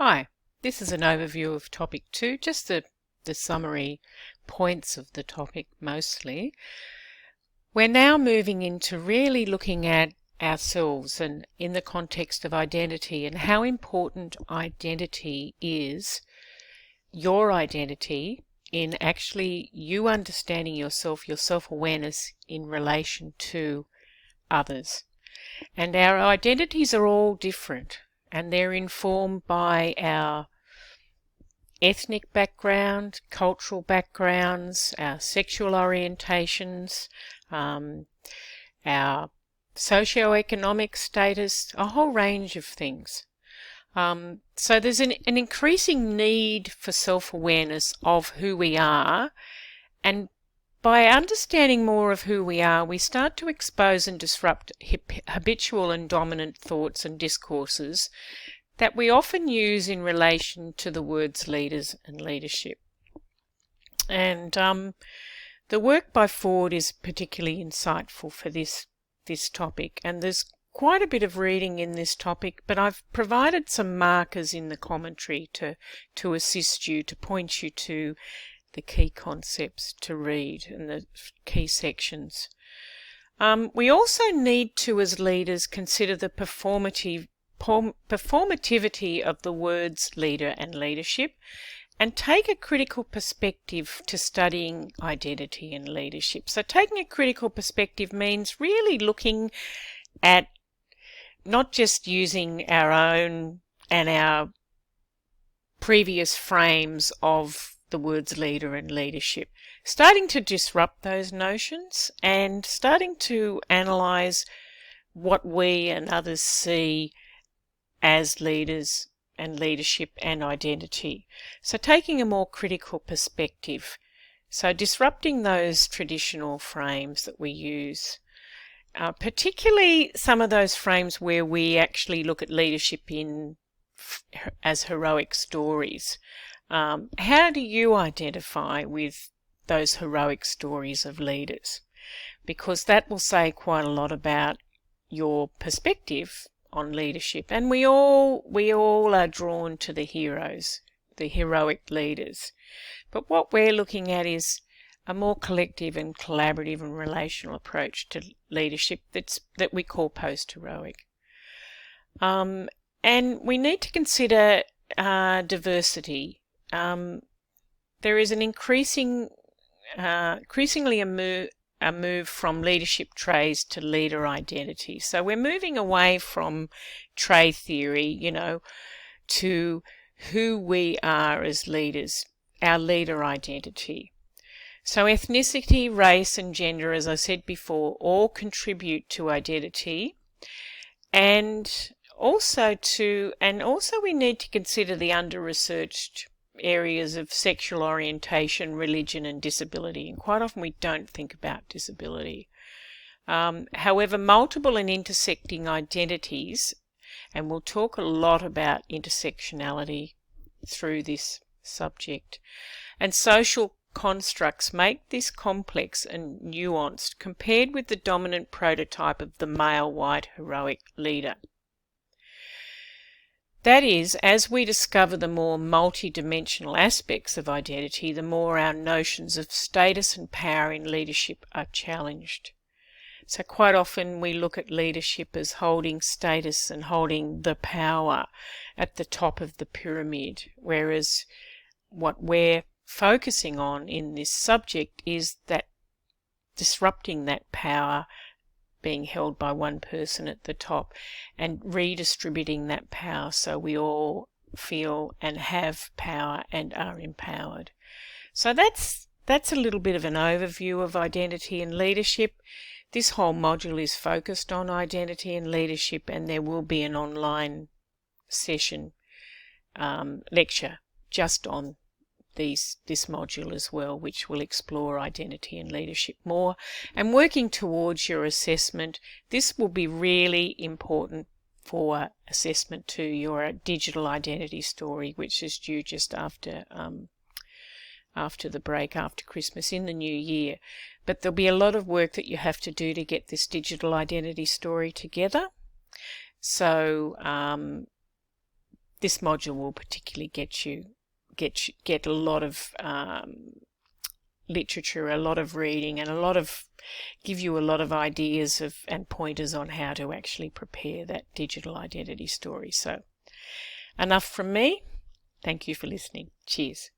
Hi, this is an overview of topic 2, just the summary points of the topic mostly. We're now moving into really looking at ourselves and in the context of identity and how important identity is, your identity, in actually you understanding yourself, your self-awareness in relation to others. And our identities are all different, and they're informed by our ethnic background, cultural backgrounds, our sexual orientations, our socioeconomic status, a whole range of things. So there's an increasing need for self-awareness of who we are, and by understanding more of who we are, we start to expose and disrupt habitual and dominant thoughts and discourses that we often use in relation to the words leaders and leadership. And the work by Ford is particularly insightful for this topic, and there's quite a bit of reading in this topic, but I've provided some markers in the commentary to assist you, to point you to the key concepts to read and the key sections. We also need to, as leaders, consider the performativity of the words leader and leadership, and take a critical perspective to studying identity and leadership. So taking a critical perspective means really looking at not just using our own and our previous frames of the words leader and leadership, starting to disrupt those notions and starting to analyse what we and others see as leaders and leadership and identity. So taking a more critical perspective, so disrupting those traditional frames that we use, particularly some of those frames where we actually look at leadership as heroic stories. How do you identify with those heroic stories of leaders? Because that will say quite a lot about your perspective on leadership. And we all are drawn to the heroes, the heroic leaders. But what we're looking at is a more collective and collaborative and relational approach to leadership that we call post-heroic. And we need to consider diversity. There is an increasingly a move from leadership traits to leader identity. So we're moving away from trait theory, to who we are as leaders, our leader identity. So ethnicity, race and gender, as I said before, all contribute to identity, and also we need to consider the under-researched areas of sexual orientation, religion and disability, and quite often we don't think about disability. However, multiple and intersecting identities, and we'll talk a lot about intersectionality through this subject, and social constructs make this complex and nuanced compared with the dominant prototype of the male white heroic leader. That is, as we discover the more multidimensional aspects of identity, the more our notions of status and power in leadership are challenged. So quite often we look at leadership as holding status and holding the power at the top of the pyramid, whereas what we're focusing on in this subject is that disrupting that power being held by one person at the top and redistributing that power so we all feel and have power and are empowered. So that's a little bit of an overview of identity and leadership. This whole module is focused on identity and leadership, and there will be an online session lecture just on this module as well, which will explore identity and leadership more. And working towards your assessment, this will be really important for assessment to your digital identity story, which is due just after the break, after Christmas, in the new year. But there'll be a lot of work that you have to do to get this digital identity story together. So this module will particularly get a lot of literature, a lot of reading, and give you a lot of ideas and pointers on how to actually prepare that digital identity story. So enough from me. Thank you for listening. Cheers.